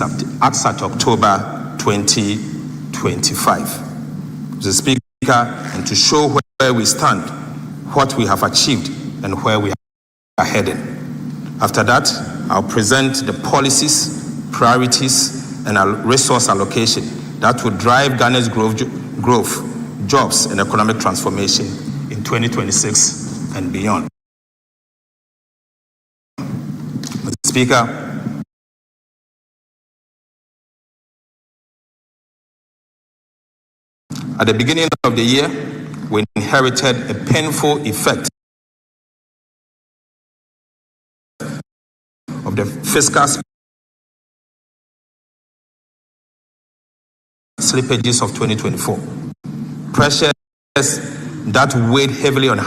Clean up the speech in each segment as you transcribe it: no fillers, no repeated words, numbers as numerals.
as at October 2025. Mr. Speaker, and to show where we stand, what we have achieved, and where we are heading. After that, I'll present the policies, priorities, and resource allocation that will drive Ghana's growth, jobs, and economic transformation in 2026 and beyond. Mr. Speaker, at the beginning of the year, we inherited a painful effect of the fiscal slippages of 2024. Pressures that weighed heavily on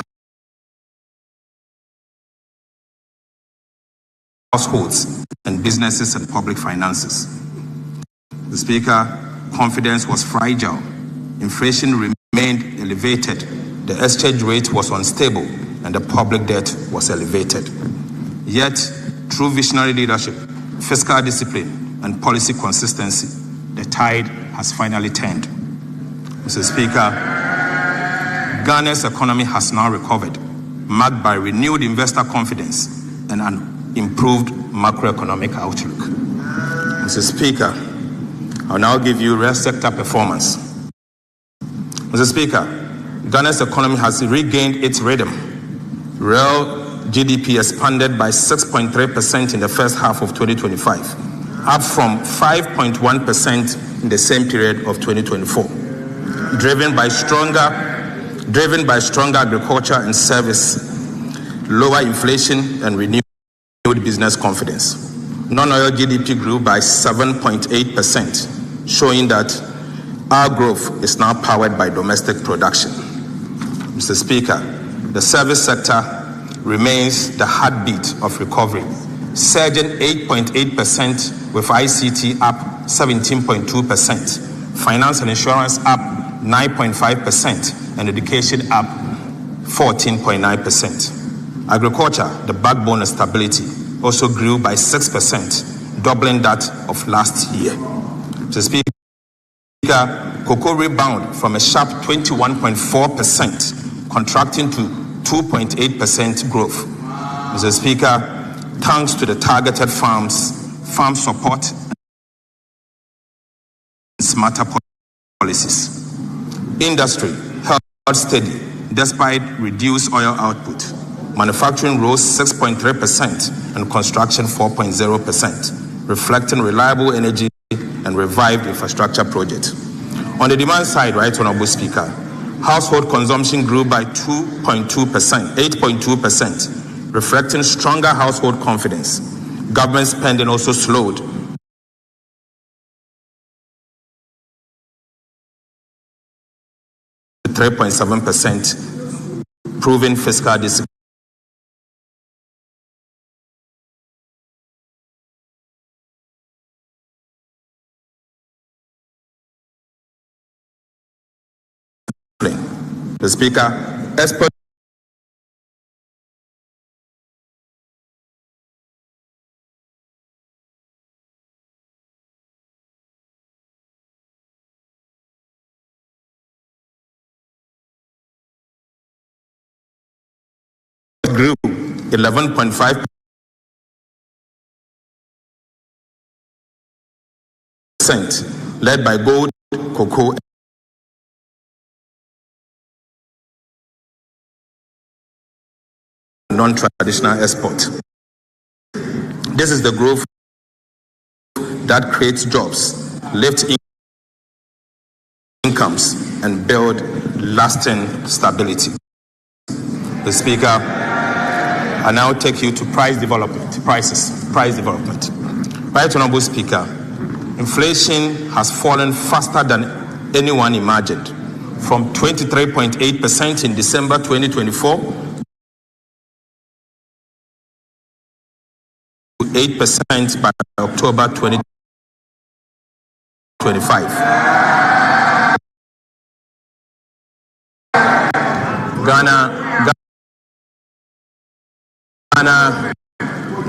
households and businesses and public finances. The Speaker, confidence was fragile. Inflation remained elevated. The exchange rate was unstable and the public debt was elevated. Yet, through visionary leadership, fiscal discipline, and policy consistency, the tide has finally turned. Mr. Speaker, Ghana's economy has now recovered, marked by renewed investor confidence and an improved macroeconomic outlook. Mr. Speaker, I'll now give you real sector performance. Mr. Speaker, Ghana's economy has regained its rhythm. Real GDP expanded by 6.3% in the first half of 2025, up from 5.1% in the same period of 2024, driven by stronger agriculture and service, lower inflation, and renewed business confidence. Non-oil GDP grew by 7.8%, showing that our growth is now powered by domestic production. Mr. Speaker, the service sector remains the heartbeat of recovery, surging 8.8%, with ICT up 17.2%, finance and insurance up 9.5%, and education up 14.9%. Agriculture, the backbone of stability, also grew by 6%, doubling that of last year. Mr. Speaker, cocoa rebound from a sharp 21.4%, contracting to 2.8% growth. Mr. Speaker, thanks to the targeted farm support and smarter policies. Industry held steady despite reduced oil output. Manufacturing rose 6.3% and construction 4.0%, reflecting reliable energy and revived infrastructure projects. On the demand side, Right Honorable Speaker, household consumption grew by 8.2%, reflecting stronger household confidence. Government spending also slowed, to 3.7%, proving fiscal discipline. The Speaker, export grew 11.5%, led by gold, cocoa, and non-traditional export. This is the growth that creates jobs, lifts incomes, and build lasting stability. The Speaker, I now take you to price development. Right Honorable Speaker, inflation has fallen faster than anyone imagined, from 23.8% in December 2024 to 8% by October 2025.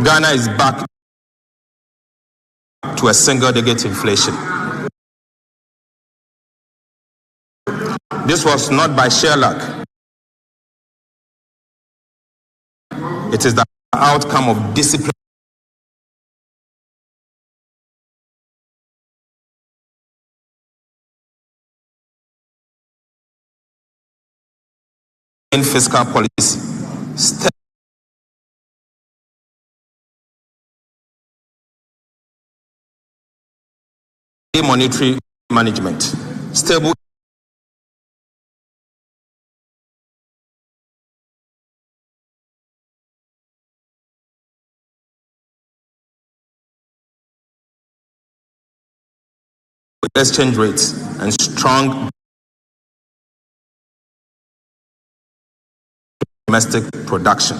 Ghana is back to a single-digit inflation. This was not by sheer luck. It is the outcome of discipline in fiscal policy, monetary management, stable exchange rates, and strong domestic production.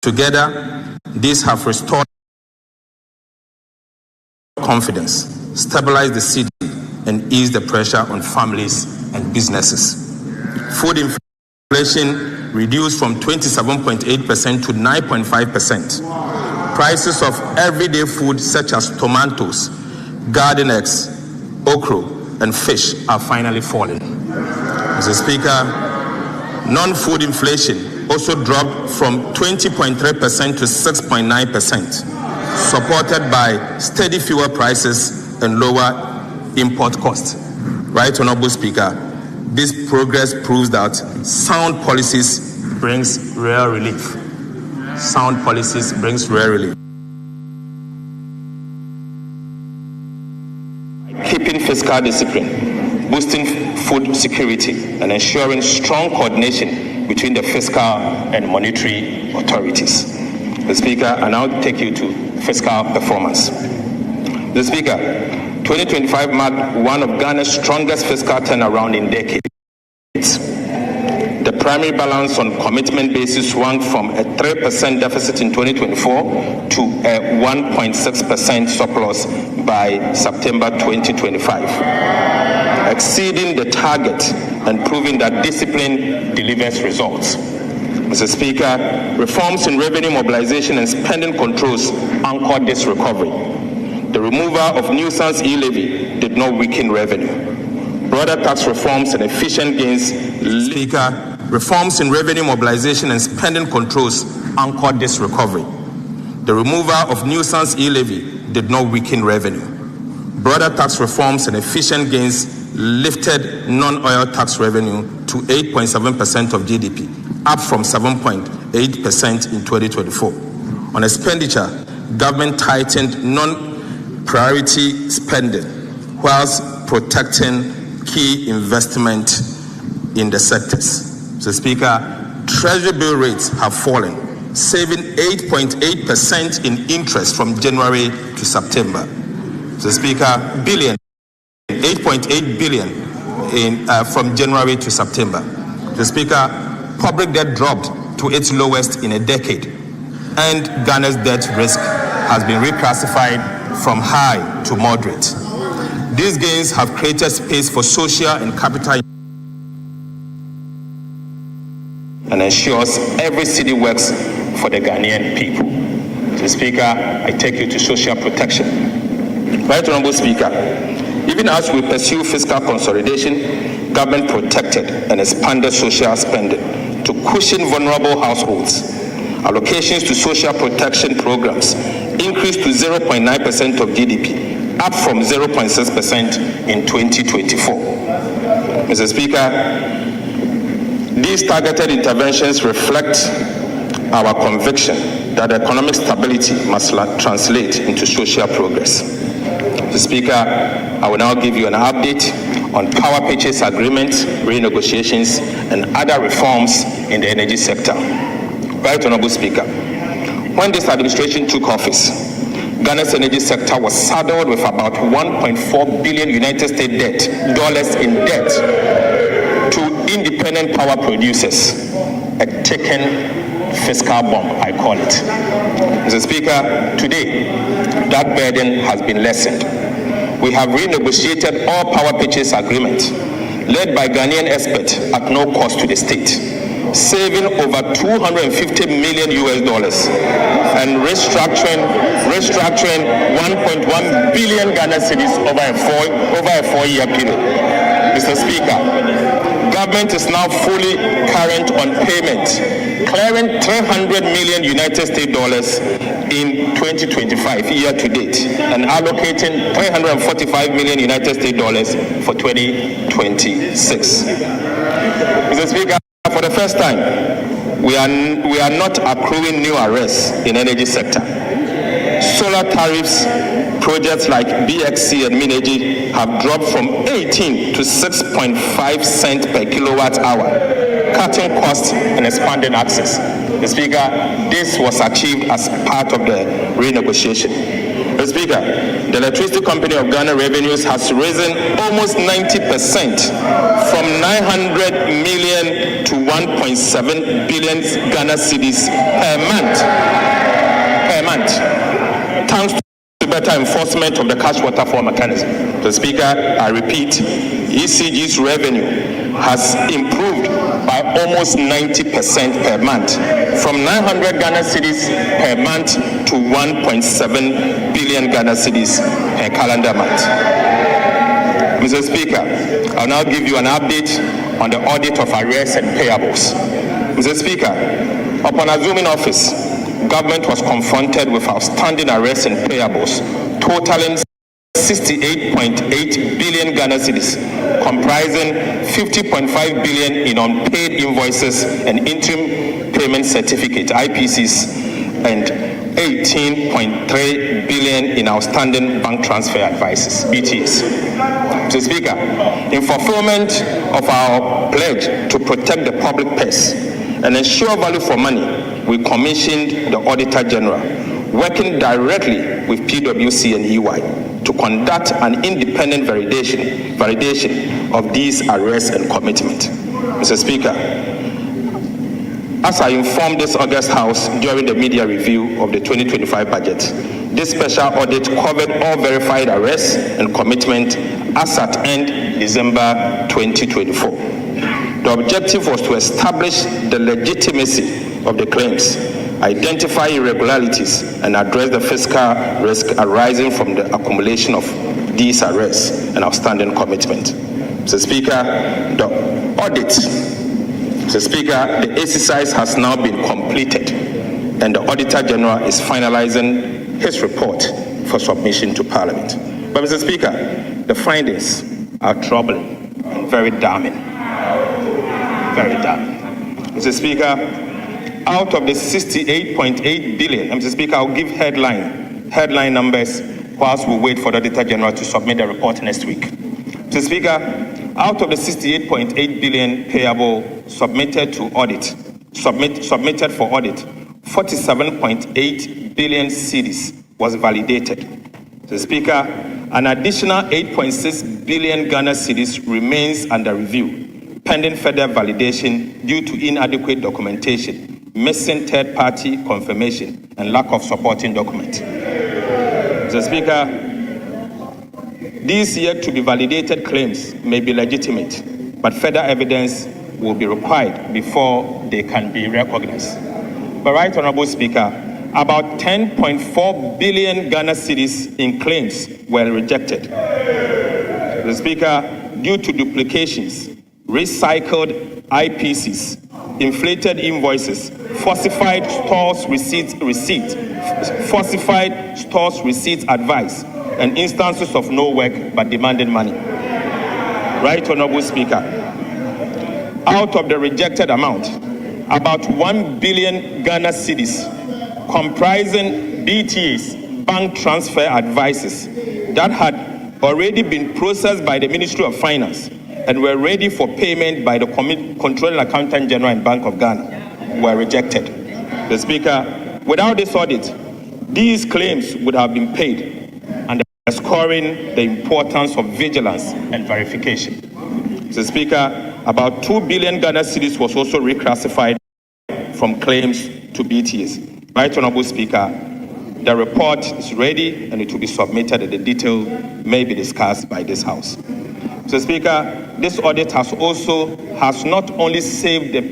Together, these have restored confidence, stabilized the city, and eased the pressure on families and businesses. Food inflation reduced from 27.8% to 9.5%. Prices of everyday food such as tomatoes, garden eggs, okra, and fish are finally falling. Mr. Speaker, non-food inflation also dropped from 20.3% to 6.9%, supported by steady fuel prices and lower import costs. Right, Honorable Speaker, this progress proves that sound policies brings real relief. Sound policies brings real relief. Keeping fiscal discipline, boosting food security, and ensuring strong coordination between the fiscal and monetary authorities. The Speaker, I now take you to fiscal performance. The Speaker, 2025 marked one of Ghana's strongest fiscal turnaround in decades. The primary balance on commitment basis swung from a 3% deficit in 2024 to a 1.6% surplus by September 2025, exceeding the target and proving that discipline delivers results. Mr. Speaker, reforms in revenue mobilization and spending controls anchored this recovery. The removal of nuisance e-levy did not weaken revenue. Broader tax reforms and efficient gains. Speaker, reforms in revenue mobilization and spending controls anchored this recovery. The removal of nuisance e-levy did not weaken revenue. Broader tax reforms and efficient gains lifted non-oil tax revenue to 8.7% of GDP, up from 7.8% in 2024. On expenditure, government tightened non-priority spending whilst protecting key investment in the sectors. Mr. Speaker, Treasury bill rates have fallen, saving 8.8% in interest from January to September. Mr. Speaker, 8.8 billion from January to September. Mr. Speaker, public debt dropped to its lowest in a decade, and Ghana's debt risk has been reclassified from high to moderate. These gains have created space for social and capital and ensures every city works for the Ghanaian people. Mr. Speaker, I take you to social protection. Right, Honorable Speaker, even as we pursue fiscal consolidation, government protected and expanded social spending to cushion vulnerable households. Allocations to social protection programs increased to 0.9% of GDP, up from 0.6% in 2024. Mr. Speaker, these targeted interventions reflect our conviction that economic stability must translate into social progress. Mr. Speaker, I will now give you an update on power purchase agreements, renegotiations, and other reforms in the energy sector. Right, Honorable Speaker, when this administration took office, Ghana's energy sector was saddled with about $1.4 billion United States dollars in debt to independent power producers, a ticking fiscal bomb, I call it. Mr. Speaker, today, that burden has been lessened. We have renegotiated all power purchase agreements led by Ghanaian experts at no cost to the state, saving over 250 million US dollars and restructuring 1.1 billion Ghana cedis over a four-year period. Mr. Speaker, government is now fully current on payment, clearing 300 million United States dollars in 2025 year to date and allocating 345 million United States dollars for 2026. Mr. Speaker, for the first time, we are not accruing new arrests in energy sector. Solar tariffs projects like BXC and Mineji have dropped from 18 to 6.5 cents per kilowatt hour, cutting costs and expanding access. Mr. Speaker, this was achieved as part of the renegotiation. Mr. Speaker, the Electricity Company of Ghana revenues has risen almost 90% from 900 million to 1.7 billion Ghana cedis per month, thanks to better enforcement of the cash waterfall mechanism. Mr. Speaker, I repeat, ECG's revenue has improved by almost 90% per month, from 900 Ghana cedis per month to 1.7 billion Ghana cedis per calendar month. Mr. Speaker, I'll now give you an update on the audit of arrears and payables. Mr. Speaker, upon assuming office, government was confronted with outstanding arrears and payables totaling 68.8 billion Ghana cedis, comprising 50.5 billion in unpaid invoices and interim payment certificate (IPCs) and 18.3 billion in outstanding bank transfer advices (BTs). Mr. Speaker, in fulfillment of our pledge to protect the public purse and ensure value for money, we commissioned the Auditor General, working directly with PwC and EY, to conduct an independent validation of these arrests and commitment. Mr. Speaker, as I informed this August House during the media review of the 2025 budget, this special audit covered all verified arrests and commitment as at end December 2024. The objective was to establish the legitimacy of the claims, identify irregularities, and address the fiscal risk arising from the accumulation of these arrests and outstanding commitment. Mr. Speaker, the exercise has now been completed, and the Auditor General is finalizing his report for submission to Parliament. But Mr. Speaker, the findings are troubling and very damning. Very damning. Mr. Speaker, out of the 68.8 billion, Mr. Speaker, I'll give headline numbers whilst we wait for the Auditor General to submit the report next week. Mr. Speaker, out of the 68.8 billion payable submitted for audit, 47.8 billion cedis was validated. Mr. Speaker, an additional 8.6 billion Ghana cedis remains under review, pending further validation due to inadequate documentation, missing third-party confirmation, and lack of supporting document. Mr. Speaker, these yet to be validated claims may be legitimate, but further evidence will be required before they can be recognized. But Right Honorable Speaker, about 10.4 billion Ghana cedis in claims were rejected. Mr. Speaker, due to duplications, recycled IPCs, inflated invoices, falsified stores receipts advice, and instances of no work but demanding money. Right Honorable Speaker, out of the rejected amount, about 1 billion Ghana cedis, comprising BTAs, bank transfer advices, that had already been processed by the Ministry of Finance and were ready for payment by the Controlling Accountant General and Bank of Ghana, were rejected. The Speaker, without this audit, these claims would have been paid, underscoring the importance of vigilance and verification. Mr. Speaker, about 2 billion Ghana cedis was also reclassified from claims to BTS. Right Honorable Speaker, the report is ready and it will be submitted and the detail may be discussed by this House. Mr. Speaker, this audit has not only saved the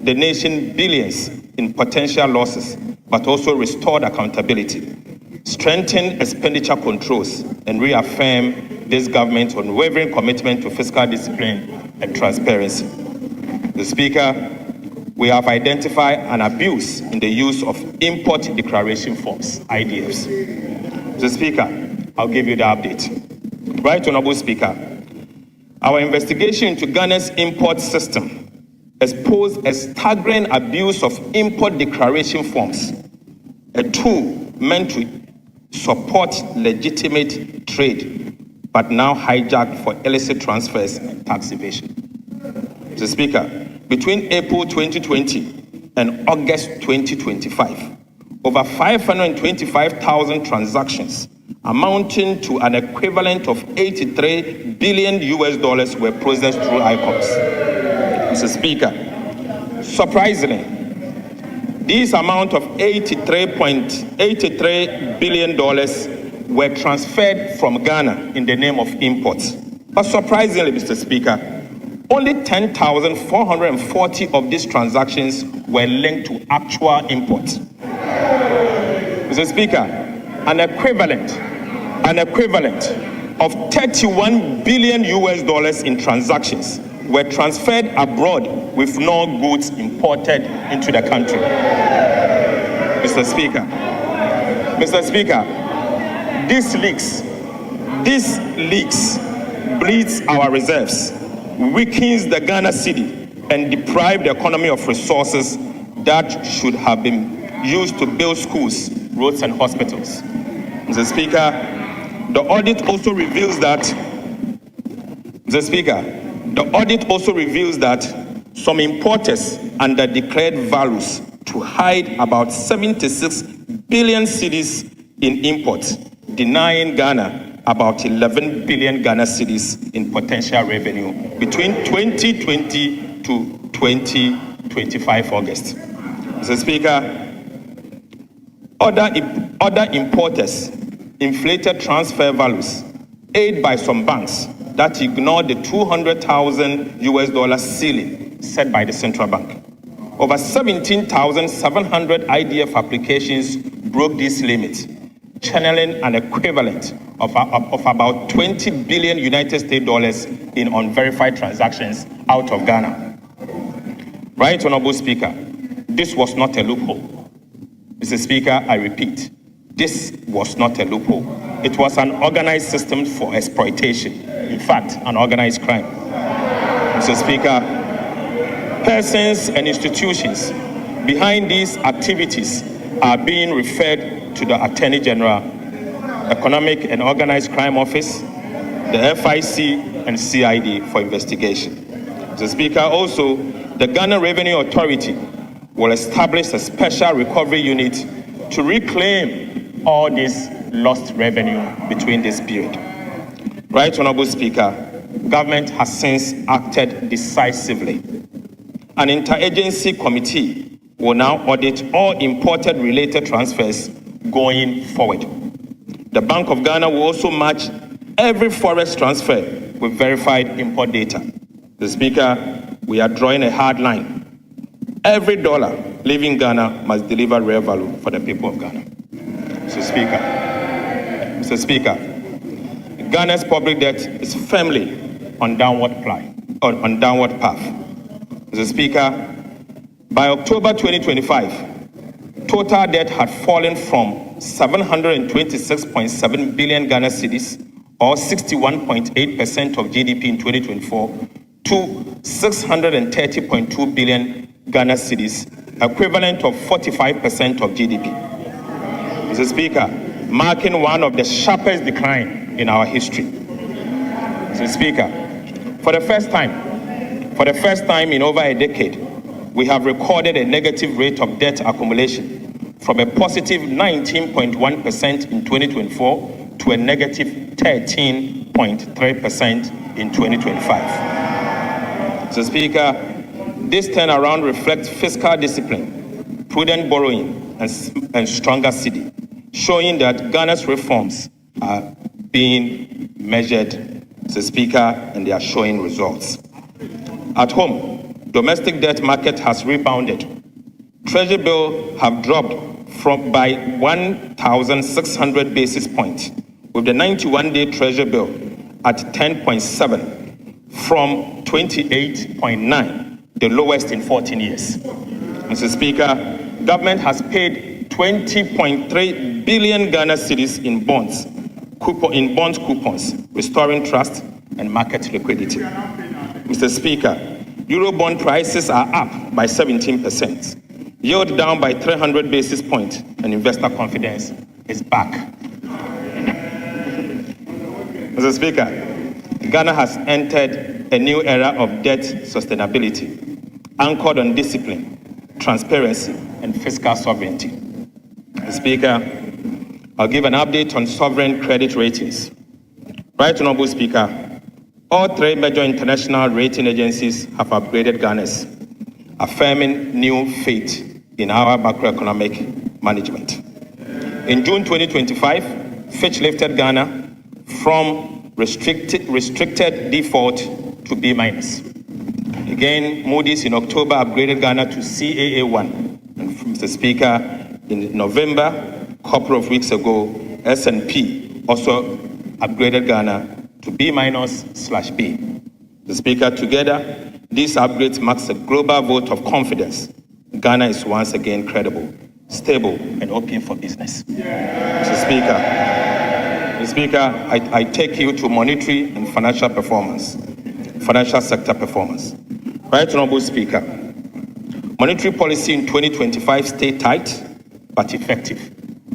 the nation billions in potential losses, but also restored accountability, strengthened expenditure controls, and reaffirmed this government's unwavering commitment to fiscal discipline and transparency. Mr. Speaker, we have identified an abuse in the use of import declaration forms, IDFs. Mr. Speaker, I'll give you the update. Right Honorable Speaker, our investigation into Ghana's import system exposed a staggering abuse of import declaration forms, a tool meant to support legitimate trade, but now hijacked for illicit transfers and tax evasion. Mr. Speaker, between April 2020 and August 2025, over 525,000 transactions amounting to an equivalent of $83 billion were processed through ICOMS. Mr. Speaker, surprisingly, this amount of $83 billion were transferred from Ghana in the name of imports. But surprisingly, Mr. Speaker, only 10,440 of these transactions were linked to actual imports. Mr. Speaker, an equivalent of $31 billion in transactions were transferred abroad with no goods imported into the country. Mr. Speaker, these leaks bleeds our reserves, weakens the Ghana cedi, and deprive the economy of resources that should have been used to build schools, roads, and hospitals. Mr. Speaker, the audit also reveals that some importers underdeclared values to hide about 76 billion cedis in imports, denying Ghana about 11 billion Ghana cedis in potential revenue between 2020 to 2025 August. Mr. Speaker, other importers inflated transfer values, aided by some banks that ignored the $200,000 ceiling set by the central bank. Over 17,700 IDF applications broke this limit, channeling an equivalent of about 20 billion United States dollars in unverified transactions out of Ghana. Right Honorable Speaker, this was not a loophole. Mr. Speaker, I repeat, this was not a loophole. It was an organized system for exploitation. In fact, an organized crime. Mr. Speaker, persons and institutions behind these activities are being referred to the Attorney General, Economic and Organized Crime Office, the FIC, and CID for investigation. Mr. Speaker, also, the Ghana Revenue Authority will establish a special recovery unit to reclaim all this lost revenue between this period. Right Honorable Speaker, government has since acted decisively. An interagency committee will now audit all imported related transfers going forward. The Bank of Ghana will also match every forex transfer with verified import data. The Speaker, we are drawing a hard line. Every dollar leaving Ghana must deliver real value for the people of Ghana. Mr. Speaker, Ghana's public debt is firmly on downward path. Mr. Speaker, by October 2025, total debt had fallen from 726.7 billion Ghana cedis, or 61.8% of GDP in 2024, to 630.2 billion Ghana cedis, equivalent of 45% of GDP. Mr. Speaker, marking one of the sharpest decline in our history. Mr. Speaker, for the first time in over a decade, we have recorded a negative rate of debt accumulation from a positive 19.1% in 2024 to a negative 13.3% in 2025. Mr. Speaker, this turnaround reflects fiscal discipline, prudent borrowing, and stronger cedi, showing that Ghana's reforms are being measured, Mr. Speaker, and they are showing results. At home, Domestic debt market has rebounded. Treasury bill have dropped by 1,600 basis points, with the 91-day Treasury bill at 10.7 from 28.9, the lowest in 14 years. Mr. Speaker, government has paid 20.3 billion Ghana cedis in bond coupons, restoring trust and market liquidity. Mr. Speaker, Eurobond prices are up by 17%. Yield down by 300 basis points, and investor confidence is back. Mr. Speaker, Ghana has entered a new era of debt sustainability, anchored on discipline, transparency, and fiscal sovereignty. Mr. Speaker, I'll give an update on sovereign credit ratings. Right Honorable Speaker, all three major international rating agencies have upgraded Ghana's, affirming new faith in our macroeconomic management. In June 2025, Fitch lifted Ghana from restricted default to B-. Again, Moody's in October upgraded Ghana to Caa1. And Mr. Speaker, in November, a couple of weeks ago, S&P also upgraded Ghana to B-/B. The Speaker, together, these upgrades marks a global vote of confidence. Ghana is once again credible, stable, and open for business. Mr. Speaker, I take you to monetary and financial sector performance. Right Honorable Speaker, monetary policy in 2025 stayed tight but effective,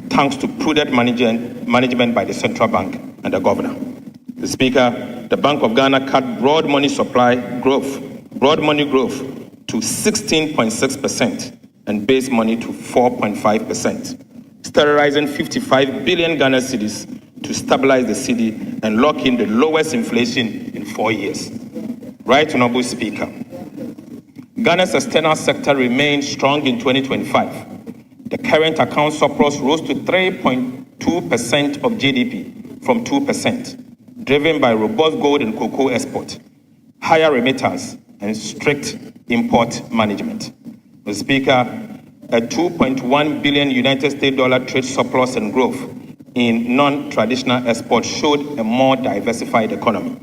thanks to prudent management by the central bank and the governor. The Speaker, the Bank of Ghana cut broad money growth to 16.6% and base money to 4.5%, sterilizing 55 billion Ghana cedis to stabilize the cedi and lock in the lowest inflation in 4 years. Right Honorable Speaker, Ghana's external sector remained strong in 2025. The current account surplus rose to 3.2% of GDP from 2%, driven by robust gold and cocoa export, higher remittance, and strict import management. Mr. Speaker, a $2.1 billion United States dollar trade surplus and growth in non-traditional exports showed a more diversified economy.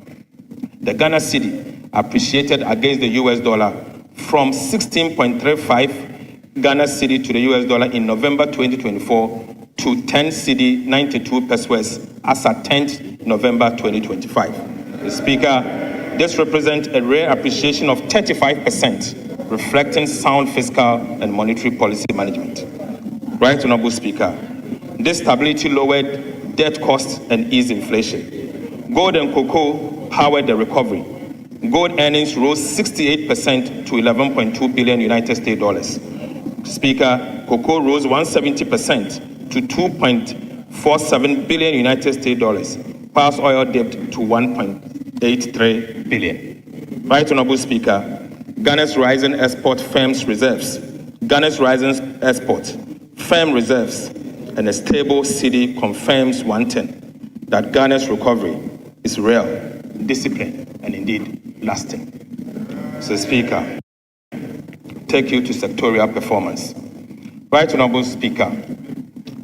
The Ghana cedi appreciated against the US dollar from 16.35 Ghana cedi to the US dollar in November 2024 to 10 cedi 92 pesos as at 10th November 2025. Mr. Speaker, this represents a rare appreciation of 35%, reflecting sound fiscal and monetary policy management. Right Honorable Speaker, this stability lowered debt costs and eased inflation. Gold and cocoa powered the recovery. Gold earnings rose 68% to 11.2 billion United States dollars. Speaker, cocoa rose 170% to 2.47 billion United States dollars. Pulse oil dipped to 1.83 billion. Right Honorable Speaker, Ghana's rising export firms reserves, and a stable cedi confirms one thing, that Ghana's recovery is real, disciplined, and indeed lasting. Mr. Speaker, take you to sectorial performance. Right Honorable Speaker,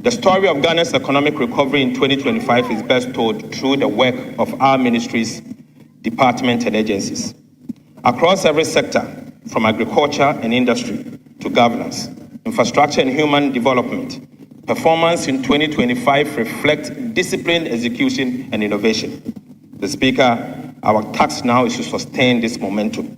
the story of Ghana's economic recovery in 2025 is best told through the work of our ministries, departments, and agencies. Across every sector, from agriculture and industry to governance, infrastructure and human development, performance in 2025 reflects disciplined execution and innovation. The Speaker, our task now is to sustain this momentum.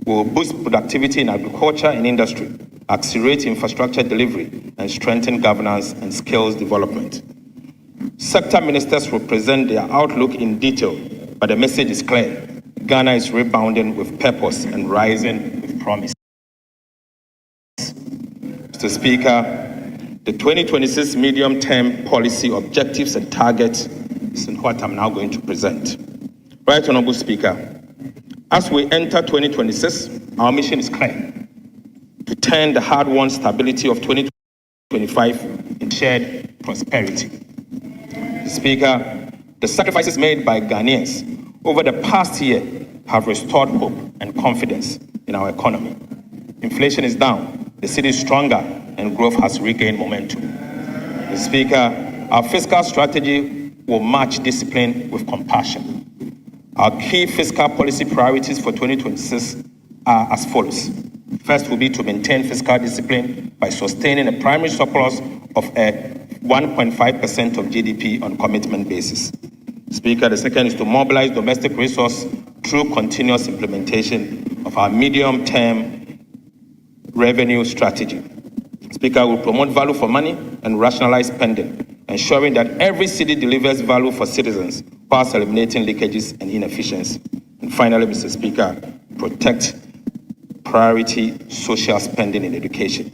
We will boost productivity in agriculture and industry, accelerate infrastructure delivery, and strengthen governance and skills development. Sector ministers will present their outlook in detail, but the message is clear. Ghana is rebounding with purpose and rising with promise. Mr. Speaker, the 2026 medium-term policy objectives and targets is what I'm now going to present. Right Honorable Speaker, as we enter 2026, our mission is clear: to turn the hard-won stability of 2025 into shared prosperity. Mr. Speaker, the sacrifices made by Ghanaians over the past year have restored hope and confidence in our economy. Inflation is down, the city is stronger, and growth has regained momentum. Mr. Speaker, our fiscal strategy will match discipline with compassion. Our key fiscal policy priorities for 2026 are as follows. First will be to maintain fiscal discipline by sustaining a primary surplus of 1.5% of GDP on commitment basis. Speaker, the second is to mobilize domestic resource through continuous implementation of our medium-term revenue strategy. Speaker, will promote value for money and rationalize spending, ensuring that every city delivers value for citizens whilst eliminating leakages and inefficiency. And finally, Mr. Speaker, protect priority social spending in education,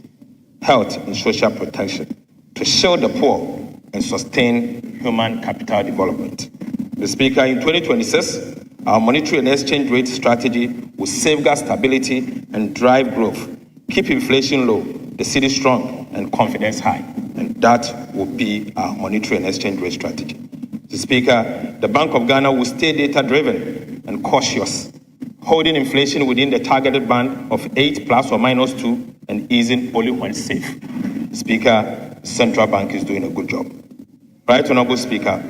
health and social protection to shield the poor and sustain human capital development. Mr. Speaker, in 2026, our monetary and exchange rate strategy will safeguard stability and drive growth, keep inflation low, the city strong, and confidence high. And that will be our monetary and exchange rate strategy. Mr. Speaker, the Bank of Ghana will stay data-driven and cautious, holding inflation within the targeted band of 8 ±2 and easing only when safe. Speaker, the Central Bank is doing a good job. Right, Honorable Speaker,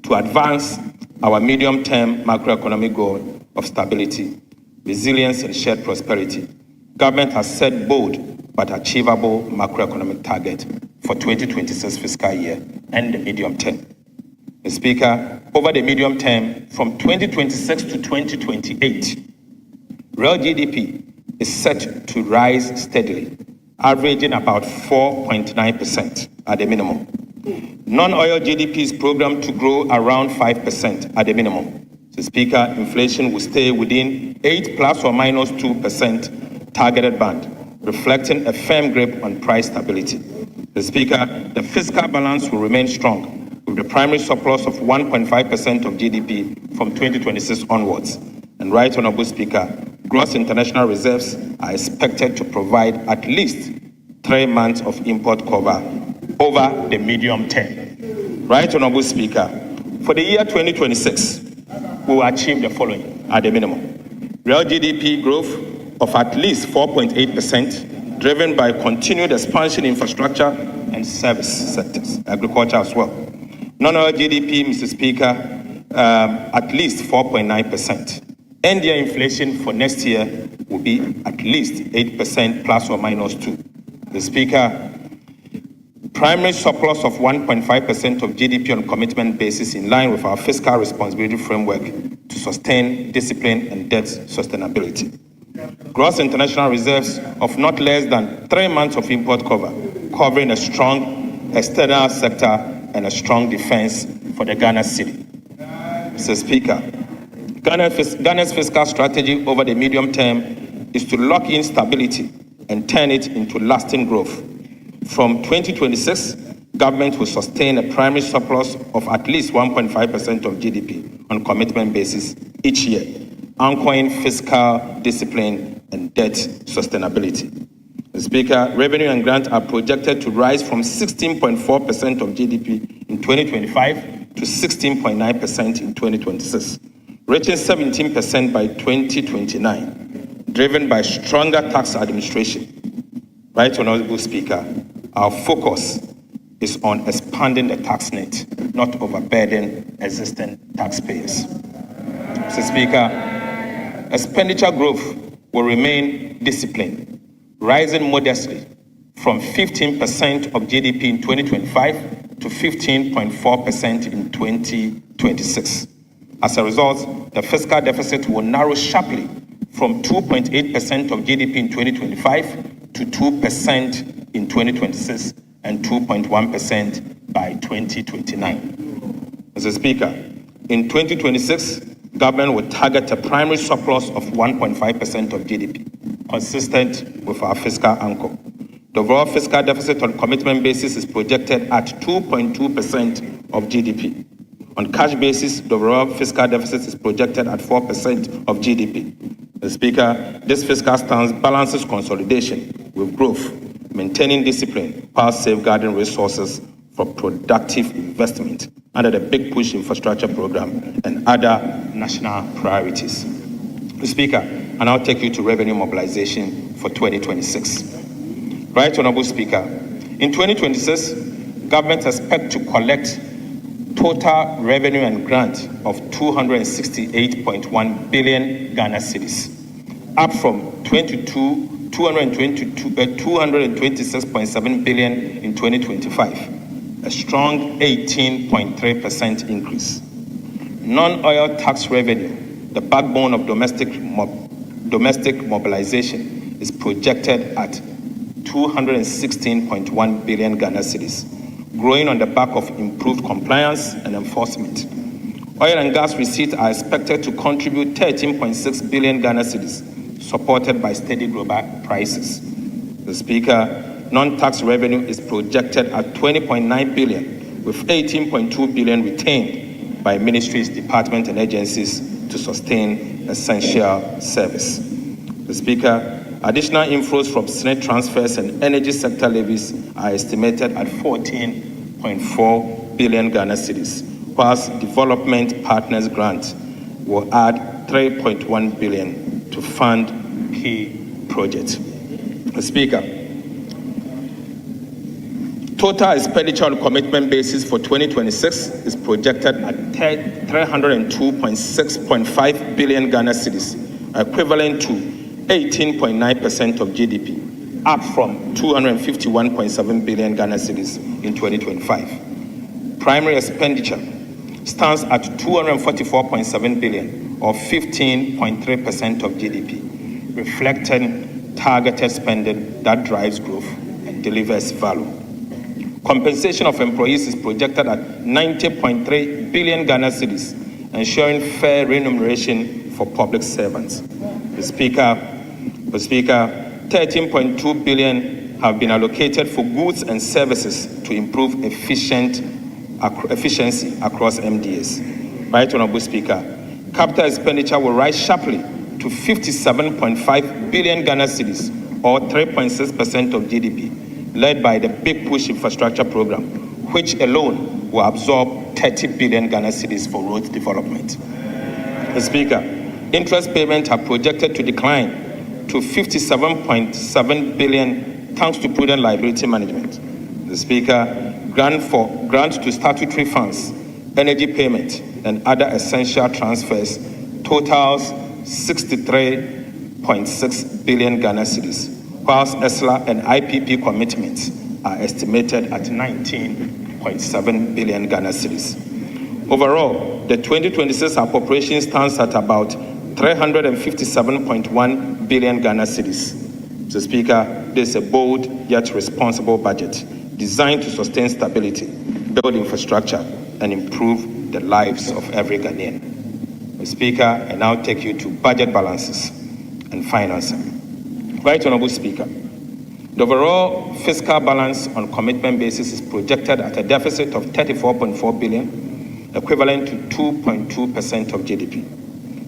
to advance our medium-term macroeconomic goal of stability, resilience, and shared prosperity, government has set bold but achievable macroeconomic target for 2026 fiscal year and the medium term. Mr. Speaker, over the medium term, from 2026 to 2028, real GDP is set to rise steadily, averaging about 4.9% at the minimum. Non-oil GDP is programmed to grow around 5% at the minimum. Mr. Speaker, inflation will stay within 8 ±2% targeted band, reflecting a firm grip on price stability. Mr. Speaker, the fiscal balance will remain strong, with the primary surplus of 1.5% of GDP from 2026 onwards. And right, Honorable Speaker, gross international reserves are expected to provide at least 3 months of import cover over the medium term. Right, Honorable Speaker, for the year 2026, we will achieve the following at the minimum. Real GDP growth of at least 4.8%, driven by continued expansion in infrastructure and service sectors, agriculture as well. Non-oil GDP, Mr. Speaker, at least 4.9%. End-year inflation for next year will be at least 8% ±2. Mr. Speaker, primary surplus of 1.5% of GDP on commitment basis in line with our fiscal responsibility framework to sustain discipline and debt sustainability. Gross international reserves of not less than 3 months of import cover, covering a strong external sector and a strong defense for the Ghana city. Mr. Speaker, Ghana's fiscal strategy over the medium term is to lock in stability and turn it into lasting growth. From 2026, government will sustain a primary surplus of at least 1.5% of GDP on commitment basis each year, anchoring fiscal discipline and debt sustainability. Mr. Speaker, revenue and grant are projected to rise from 16.4% of GDP in 2025 to 16.9% in 2026, reaching 17% by 2029, driven by stronger tax administration. Right, Honorable Speaker, our focus is on expanding the tax net, not overburden existing taxpayers. Mr. Speaker, expenditure growth will remain disciplined, rising modestly from 15% of GDP in 2025 to 15.4% in 2026. As a result, the fiscal deficit will narrow sharply from 2.8% of GDP in 2025 to 2% in 2026 and 2.1% by 2029. Mr. Speaker, in 2026, government will target a primary surplus of 1.5% of GDP, consistent with our fiscal anchor. The overall fiscal deficit on commitment basis is projected at 2.2% of GDP. On cash basis, the overall fiscal deficit is projected at 4% of GDP. Mr. Speaker, this fiscal stance balances consolidation with growth, maintaining discipline while safeguarding resources for productive investment under the Big Push Infrastructure Program and other national priorities. Mr. Speaker, and I'll take you to revenue mobilization for 2026. Right Honorable Speaker, in 2026, government expects to collect total revenue and grant of 268.1 billion Ghana cedis, up from 226.7 billion in 2025, a strong 18.3% increase. Non-oil tax revenue, the backbone of domestic mobilization, is projected at 216.1 billion Ghana cedis, growing on the back of improved compliance and enforcement. Oil and gas receipts are expected to contribute 13.6 billion Ghana cedis, supported by steady global prices. The Speaker, non-tax revenue is projected at 20.9 billion, with 18.2 billion retained by ministries, departments, and agencies to sustain essential service. The Speaker, additional inflows from Senate transfers and energy sector levies are estimated at 14.4 billion Ghana cedis, whilst development partners grant will add 3.1 billion to fund key projects. The Speaker, total expenditure on commitment basis for 2026 is projected at 302.6.5 billion Ghana cedis, equivalent to 18.9% of GDP, up from 251.7 billion Ghana cedis in 2025. Primary expenditure stands at 244.7 billion, or 15.3% of GDP, reflecting targeted spending that drives growth and delivers value. Compensation of employees is projected at 90.3 billion Ghana cedis, ensuring fair remuneration for public servants. The Speaker, 13.2 billion have been allocated for goods and services to improve efficiency across MDAs. Right Honorable Speaker, capital expenditure will rise sharply to 57.5 billion Ghana cedis, or 3.6% of GDP, led by the Big Push Infrastructure Program, which alone will absorb 30 billion Ghana cedis for road development. The Speaker, interest payments are projected to decline to 57.7 billion thanks to prudent liability management. The Speaker, grants to statutory funds, energy payment, and other essential transfers totals 63.6 billion Ghana cedis, whilst ESLA and IPP commitments are estimated at 19.7 billion Ghana cedis. Overall, the 2026 appropriation stands at about 357.1 billion Ghana cedis. Mr. Speaker, this is a bold yet responsible budget designed to sustain stability, build infrastructure, and improve the lives of every Ghanaian. Mr. Speaker, I now take you to budget balances and financing. Right Honorable Speaker, the overall fiscal balance on commitment basis is projected at a deficit of 34.4 billion, equivalent to 2.2% of GDP.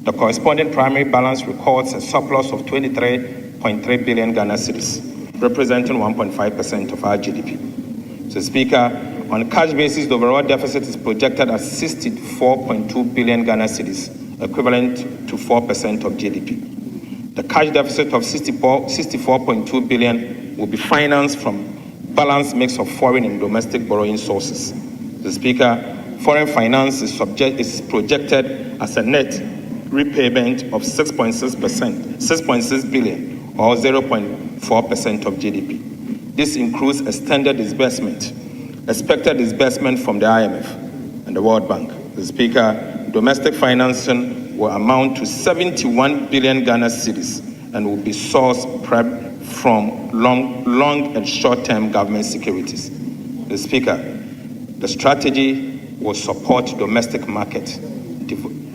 The corresponding primary balance records a surplus of 23.3 billion Ghana cedis, representing 1.5% of our GDP. Mr. Speaker, on cash basis, the overall deficit is projected at 64.2 billion Ghana cedis, equivalent to 4% of GDP. The cash deficit of 64.2 billion will be financed from balanced mix of foreign and domestic borrowing sources. The Speaker, foreign finance is projected as a net repayment of 6.6 billion, or 0.4% of GDP. This includes extended disbursement, expected disbursement from the IMF and the World Bank. The Speaker, domestic financing will amount to 71 billion Ghana cedis and will be sourced from long and short-term government securities. The Speaker, the strategy will support domestic market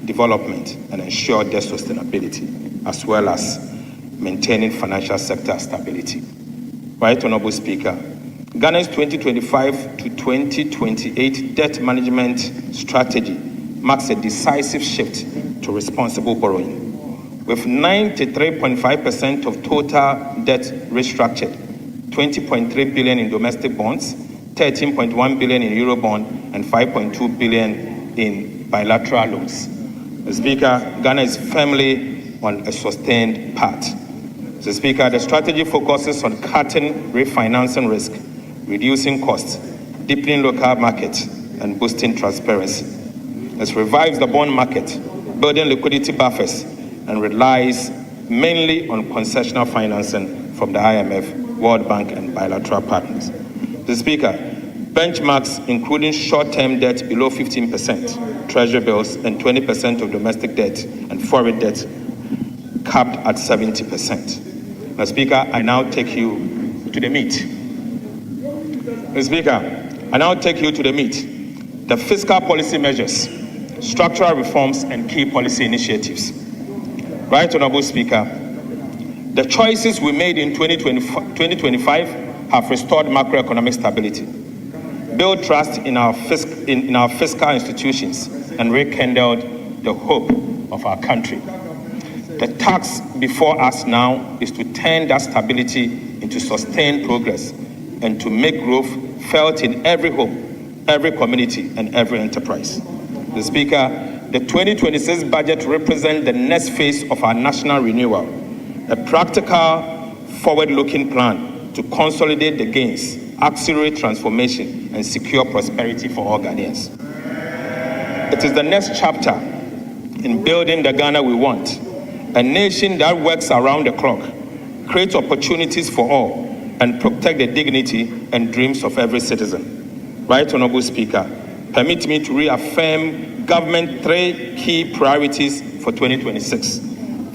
development and ensure their sustainability, as well as maintaining financial sector stability. Right Honorable Speaker, Ghana's 2025 to 2028 debt management strategy marks a decisive shift to responsible borrowing. With 93.5% of total debt restructured, 20.3 billion in domestic bonds, 13.1 billion in Eurobond, and 5.2 billion in bilateral loans. Mr. Speaker, Ghana is firmly on a sustained path. Mr. Speaker, the strategy focuses on cutting refinancing risk, reducing costs, deepening local markets, and boosting transparency. It revives the bond market, building liquidity buffers, and relies mainly on concessional financing from the IMF, World Bank, and bilateral partners. Mr. Speaker, benchmarks including short-term debt below 15%, treasury bills, and 20% of domestic debt and foreign debt capped at 70%. Mr. Speaker, I now take you to the meat. Mr. Speaker, I now take you to the meat. The fiscal policy measures, structural reforms, and key policy initiatives. Right Honorable Speaker, the choices we made in 2025 have restored macroeconomic stability, built trust in our fiscal institutions, and rekindled the hope of our country. The task before us now is to turn that stability into sustained progress and to make growth felt in every home, every community, and every enterprise. Mr. Speaker, the 2026 budget represents the next phase of our national renewal, a practical, forward-looking plan to consolidate the gains, accelerate transformation, and secure prosperity for all Ghanaians. It is the next chapter in building the Ghana we want, a nation that works around the clock, creates opportunities for all, and protect the dignity and dreams of every citizen. Right Honorable Speaker, permit me to reaffirm government 3 key priorities for 2026.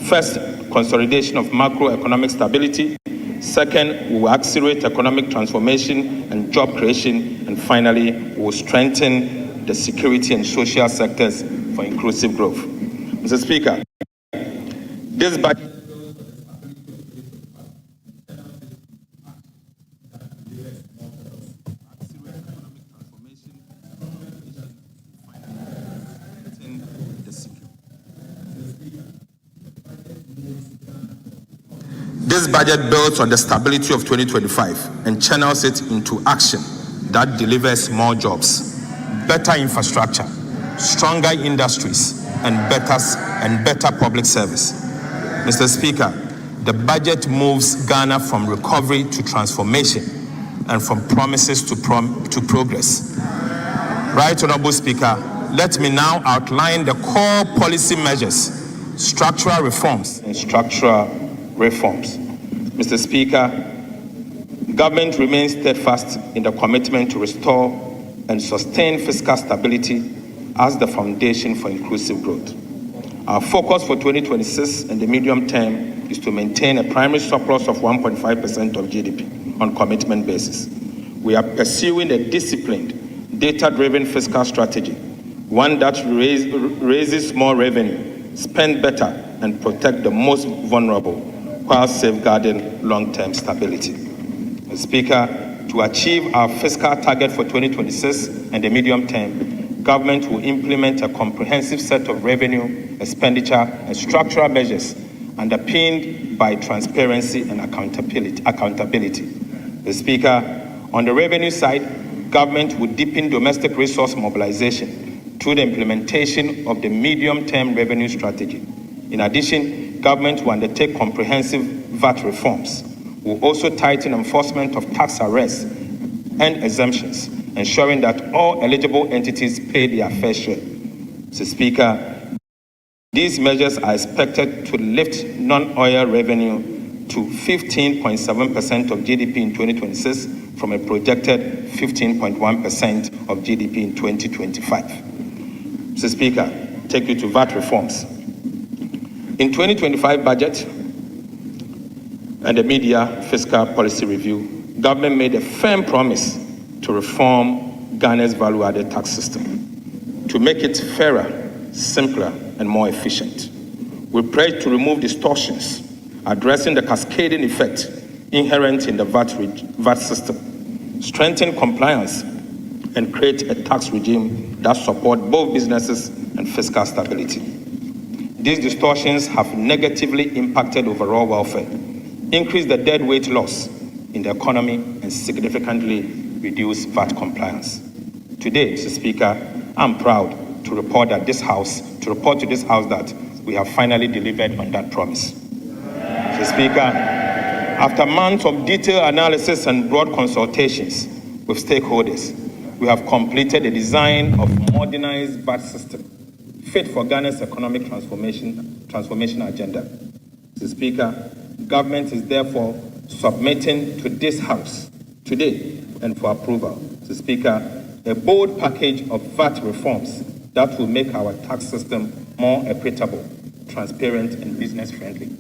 First, consolidation of macroeconomic stability. Second, we will accelerate economic transformation and job creation. And finally, we will strengthen the security and social sectors for inclusive growth. Mr. Speaker, this budget This budget builds on the stability of 2025 and channels it into action that delivers more jobs, better infrastructure, stronger industries, and better public service. Mr. Speaker, the budget moves Ghana from recovery to transformation and from promises to progress. Right Honorable Speaker, let me now outline the core policy measures, structural reforms, and structural reforms. Mr. Speaker, government remains steadfast in the commitment to restore and sustain fiscal stability as the foundation for inclusive growth. Our focus for 2026 and the medium term is to maintain a primary surplus of 1.5% of GDP on commitment basis. We are pursuing a disciplined, data-driven fiscal strategy, one that raises more revenue, spend better, and protect the most vulnerable, while safeguarding long-term stability. Mr. Speaker, to achieve our fiscal target for 2026 and the medium term, government will implement a comprehensive set of revenue, expenditure, and structural measures underpinned by transparency and accountability. Mr. Speaker, on the revenue side, government will deepen domestic resource mobilization through the implementation of the medium-term revenue strategy. In addition, government will undertake comprehensive VAT reforms. Will also tighten enforcement of tax arrests and exemptions, ensuring that all eligible entities pay their fair share. Mr. Speaker, these measures are expected to lift non-oil revenue to 15.7% of GDP in 2026 from a projected 15.1% of GDP in 2025. Mr. Speaker, take you to VAT reforms. In 2025 budget and the media fiscal policy review, government made a firm promise to reform Ghana's value-added tax system, to make it fairer, simpler, and more efficient. We pledge to remove distortions, addressing the cascading effect inherent in the VAT system, strengthen compliance, and create a tax regime that supports both businesses and fiscal stability. These distortions have negatively impacted overall welfare, increased the deadweight loss in the economy, and significantly reduced VAT compliance. Today, Mr. Speaker, I'm proud to report to this House that we have finally delivered on that promise. Mr. Speaker, after months of detailed analysis and broad consultations with stakeholders, we have completed the design of a modernized VAT system fit for Ghana's economic transformation agenda. Mr. Speaker, government is therefore submitting to this House today and for approval, Mr. Speaker, a bold package of VAT reforms that will make our tax system more equitable, transparent, and business-friendly.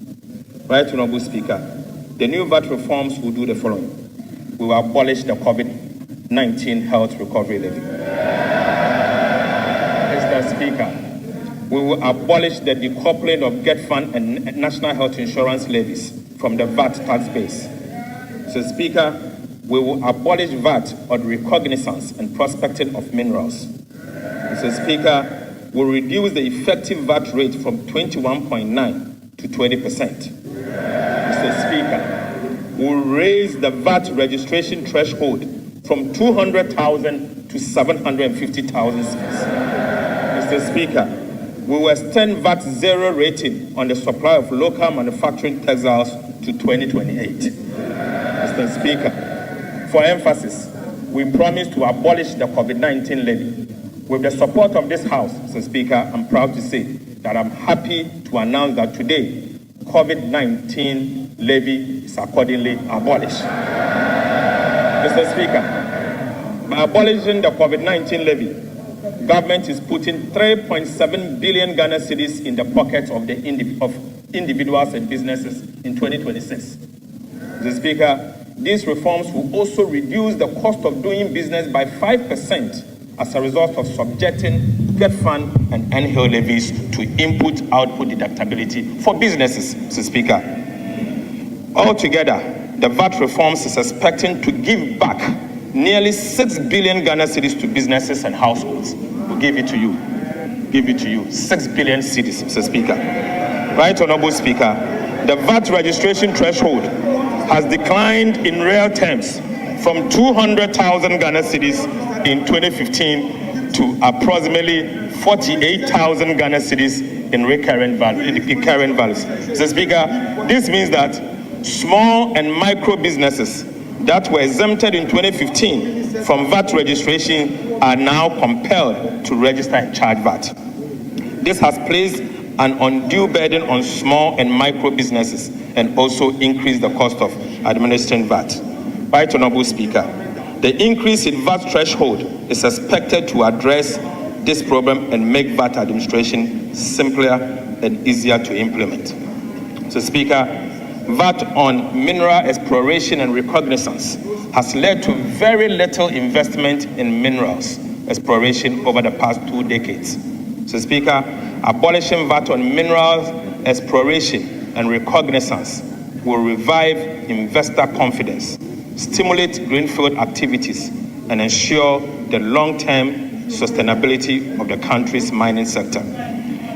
Right, Honorable Speaker, the new VAT reforms will do the following. We will abolish the COVID-19 health recovery levy. Mr. Speaker, we will abolish the decoupling of GET-Fund and National Health Insurance levies from the VAT tax base. Mr. Speaker, we will abolish VAT on recognizance and prospecting of minerals. Mr. Speaker, we will reduce the effective VAT rate from 21.9% to 20%. Mr. Speaker, we will raise the VAT registration threshold from 200,000 to 750,000 cedis. Mr. Speaker, we will extend VAT zero rating on the supply of local manufacturing textiles to 2028. Mr. Speaker, for emphasis, we promise to abolish the COVID-19 levy. With the support of this House, Mr. Speaker, I'm proud to say that I'm happy to announce that today, COVID-19 levy is accordingly abolished. Mr. Speaker, by abolishing the COVID-19 levy, government is putting 3.7 billion Ghana cedis in the pockets of the individuals and businesses in 2026. Mr. Speaker, these reforms will also reduce the cost of doing business by 5% as a result of subjecting GET-Fund and NHIL levies to input-output deductibility for businesses, Mr. Speaker. Altogether, the VAT reforms is expecting to give back nearly 6 billion Ghana cedis to businesses and households. We'll give it to you. Give it to you. 6 billion cedis, Mr. Speaker. Right, Honorable Speaker, the VAT registration threshold has declined in real terms from 200,000 Ghana cedis in 2015 to approximately 48,000 Ghana cedis in recurrent values. Mr. Speaker, this means that small and micro businesses that were exempted in 2015 from VAT registration are now compelled to register and charge VAT. This has placed an undue burden on small and micro businesses and also increased the cost of administering VAT. Right, Honorable Speaker, the increase in VAT threshold is expected to address this problem and make VAT administration simpler and easier to implement. So, Speaker, VAT on mineral exploration and reconnaissance has led to very little investment in minerals exploration over the past 2 decades. So, Speaker, abolishing VAT on minerals exploration and reconnaissance will revive investor confidence, stimulate greenfield activities, and ensure the long-term sustainability of the country's mining sector.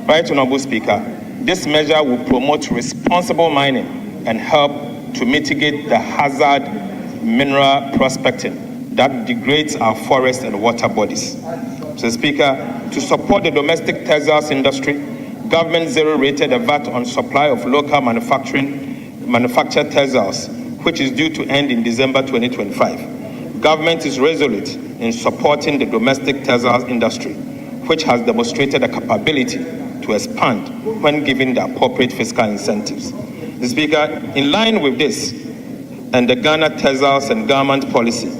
Right, Honorable Speaker, this measure will promote responsible mining and help to mitigate the hazard mineral prospecting that degrades our forests and water bodies. So, Speaker, to support the domestic textiles industry, government zero-rated the VAT on supply of local manufactured textiles, which is due to end in December 2025. Government is resolute in supporting the domestic textiles industry, which has demonstrated a capability to expand when given the appropriate fiscal incentives. The Speaker, in line with this and the Ghana Textiles and Garment Policy,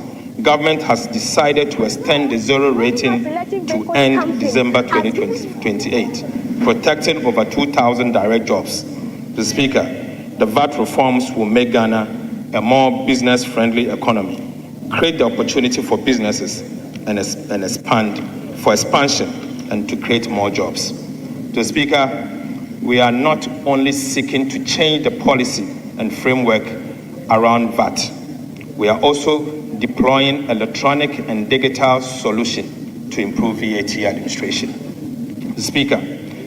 government has decided to extend the zero rating to end December 2028, protecting over 2,000 direct jobs. The Speaker, the VAT reforms will make Ghana a more business-friendly economy, create the opportunity for businesses and expansion and to create more jobs. The Speaker, we are not only seeking to change the policy and framework around VAT, we are also deploying electronic and digital solutions to improve VAT administration. The Speaker,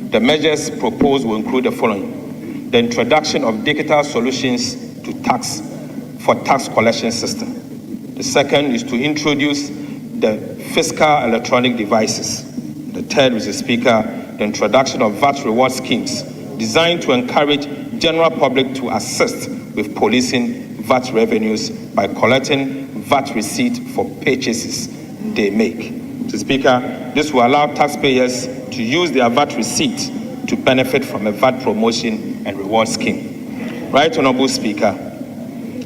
the measures proposed will include the following: the introduction of digital solutions to tax collection system. The second is to introduce the fiscal electronic devices. The third, Mr. Speaker, the introduction of VAT reward schemes designed to encourage general public to assist with policing VAT revenues by collecting VAT receipt for purchases they make. Mr. Speaker, this will allow taxpayers to use their VAT receipt to benefit from a VAT promotion and reward scheme. Right Honorable Speaker,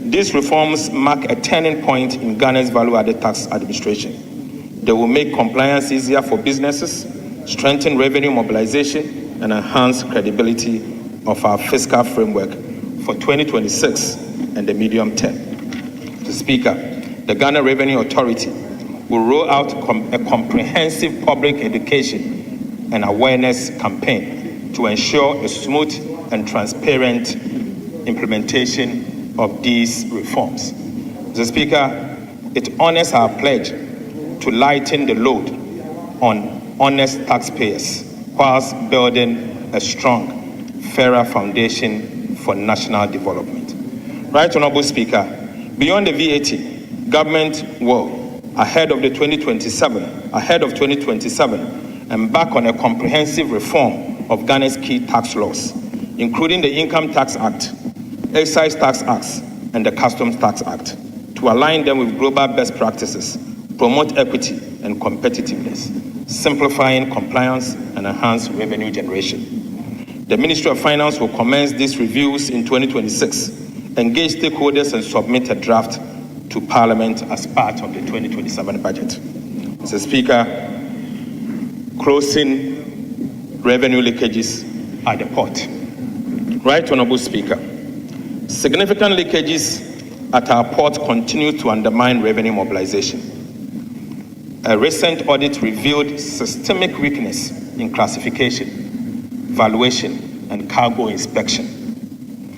these reforms mark a turning point in Ghana's value-added tax administration. They will make compliance easier for businesses, strengthen revenue mobilization, and enhance credibility of our fiscal framework for 2026 and the medium term. Mr. Speaker, the Ghana Revenue Authority will roll out a comprehensive public education and awareness campaign to ensure a smooth and transparent implementation of these reforms. Mr. Speaker, it honors our pledge to lighten the load on honest taxpayers whilst building a strong, fairer foundation for national development. Right Honorable Speaker, beyond the VAT, government will, ahead of 2027, embark on a comprehensive reform of Ghana's key tax laws, including the Income Tax Act, Excise Tax Acts, and the Customs Tax Act, to align them with global best practices, promote equity and competitiveness, simplifying compliance and enhance revenue generation. The Ministry of Finance will commence these reviews in 2026, engage stakeholders and submit a draft to Parliament as part of the 2027 budget. Mr. Speaker, closing revenue leakages at the port. Right Honorable Speaker, significant leakages at our port continue to undermine revenue mobilization. A recent audit revealed systemic weakness in classification, valuation, and cargo inspection.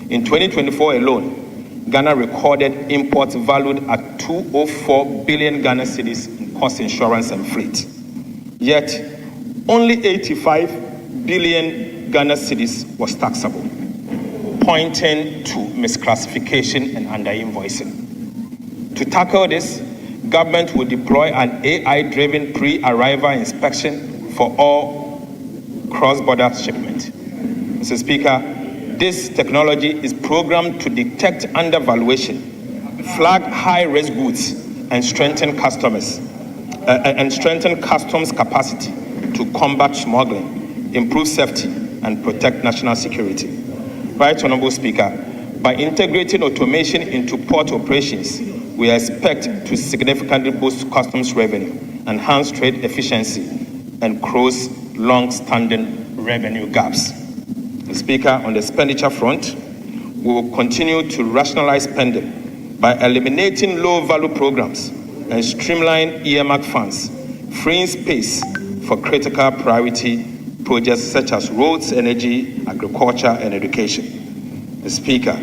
In 2024 alone, Ghana recorded imports valued at 204 billion Ghana cedis in cost insurance and freight. Yet, only 85 billion Ghana cedis was taxable, pointing to misclassification and underinvoicing. To tackle this, government will deploy an AI-driven pre-arrival inspection for all cross-border shipment. Mr. Speaker, this technology is programmed to detect undervaluation, flag high-risk goods, and strengthen customs capacity to combat smuggling, improve safety, and protect national security. Right Honorable Speaker, by integrating automation into port operations, we expect to significantly boost customs revenue, enhance trade efficiency, and close long-standing revenue gaps. Mr. Speaker, on the expenditure front, we will continue to rationalize spending by eliminating low-value programs and streamline earmark funds, freeing space for critical priority projects such as roads, energy, agriculture, and education. Mr. Speaker,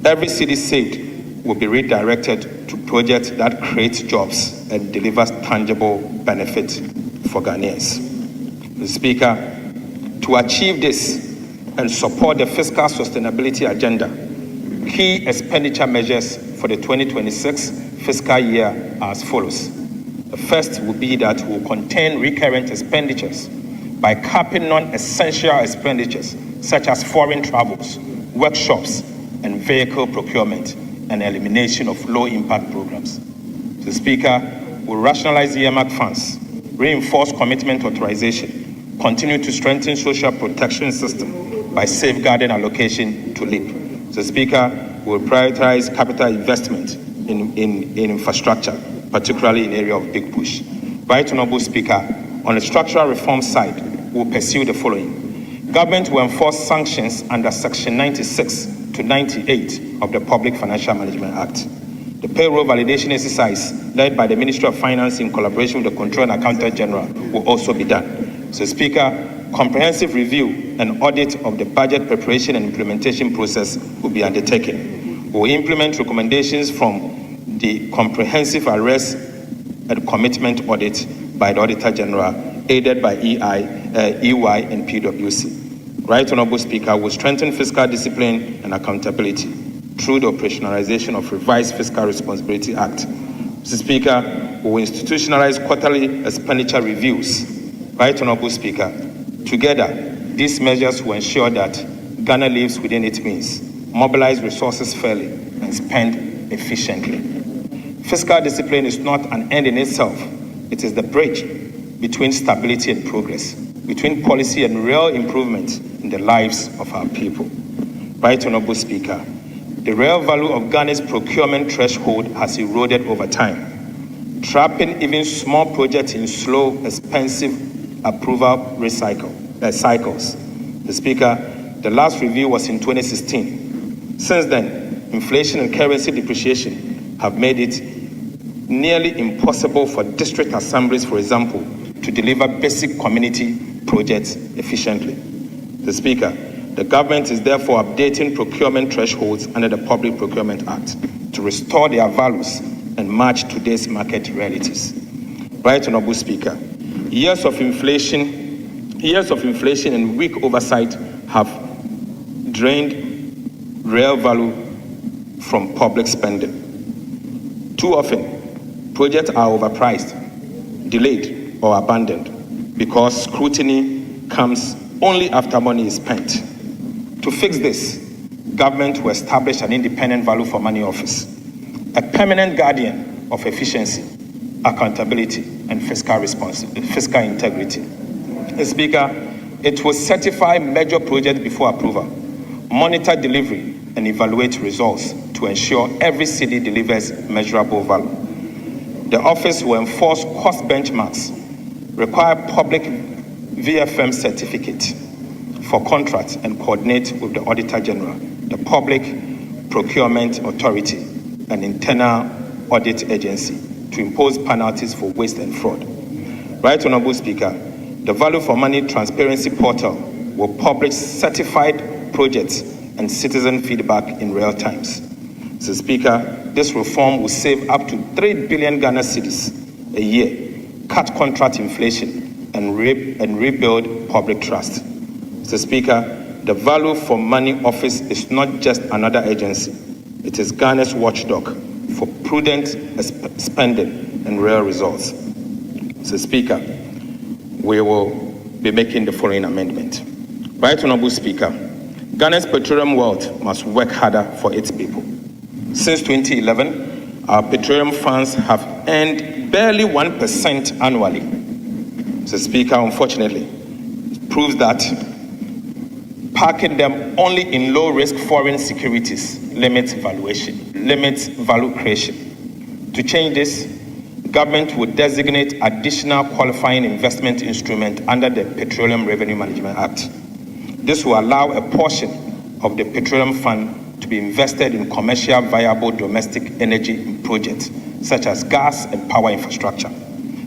every cedi saved will be redirected to projects that create jobs and delivers tangible benefit for Ghanaians. Mr. Speaker, to achieve this and support the fiscal sustainability agenda, key expenditure measures for the 2026 fiscal year are as follows. The first will be that we will contain recurrent expenditures by capping non-essential expenditures such as foreign travels, workshops, and vehicle procurement, and elimination of low-impact programs. The Speaker will rationalize earmark funds, reinforce commitment authorization, continue to strengthen social protection system by safeguarding allocation to LEAP. The Speaker will prioritize capital investment in infrastructure, particularly in the area of Big Bush. Right Honorable Speaker, on the structural reform side, we'll pursue the following. Government will enforce sanctions under Section 96 to 98 of the Public Financial Management Act. The payroll validation exercise led by the Ministry of Finance in collaboration with the Controller and Accountant General will also be done. So, Speaker, comprehensive review and audit of the budget preparation and implementation process will be undertaken. We will implement recommendations from the comprehensive arrest and commitment audit by the Auditor General, aided by EY and PwC. Right Honorable Speaker, will strengthen fiscal discipline and accountability through the operationalization of Revised Fiscal Responsibility Act. Mr. Speaker, we will institutionalize quarterly expenditure reviews. Right Honorable Speaker, together These measures will ensure that Ghana lives within its means, mobilize resources fairly, and spend efficiently. Fiscal discipline is not an end in itself. It is the bridge between stability and progress, between policy and real improvement in the lives of our people. Right Honorable Speaker, the real value of Ghana's procurement threshold has eroded over time, trapping even small projects in slow, expensive approval cycles. The Speaker, the last review was in 2016. Since then, inflation and currency depreciation have made it nearly impossible for district assemblies, for example, to deliver basic community projects efficiently. The Speaker, the government is therefore updating procurement thresholds under the Public Procurement Act to restore their values and match today's market realities. Right Honorable Speaker, years of inflation and weak oversight have drained real value from public spending. Too often, projects are overpriced, delayed, or abandoned because scrutiny comes only after money is spent. To fix this, government will establish an independent value for money office, a permanent guardian of efficiency, accountability, and fiscal integrity. Mr. Speaker, it will certify major projects before approval, monitor delivery, and evaluate results to ensure every city delivers measurable value. The office will enforce cost benchmarks, require public VFM certificate for contracts, and coordinate with the Auditor General, the Public Procurement Authority, and Internal Audit Agency to impose penalties for waste and fraud. Right Honorable Speaker, the Value for Money Transparency Portal will publish certified projects and citizen feedback in real times. Mr. Speaker, this reform will save up to 3 billion Ghana cedis a year, cut contract inflation, and rebuild public trust. Mr. Speaker, the Value for Money Office is not just another agency. It is Ghana's watchdog for prudent spending and real results. Mr. Speaker, we will be making the following amendment. Right Honorable Speaker, Ghana's petroleum wealth must work harder for its people. Since 2011, our petroleum funds have earned barely 1% annually. Mr. Speaker, unfortunately, it proves that parking them only in low-risk foreign securities limits value creation. To change this, government would designate additional qualifying investment instrument under the Petroleum Revenue Management Act. This will allow a portion of the petroleum fund to be invested in commercial viable domestic energy projects, such as gas and power infrastructure,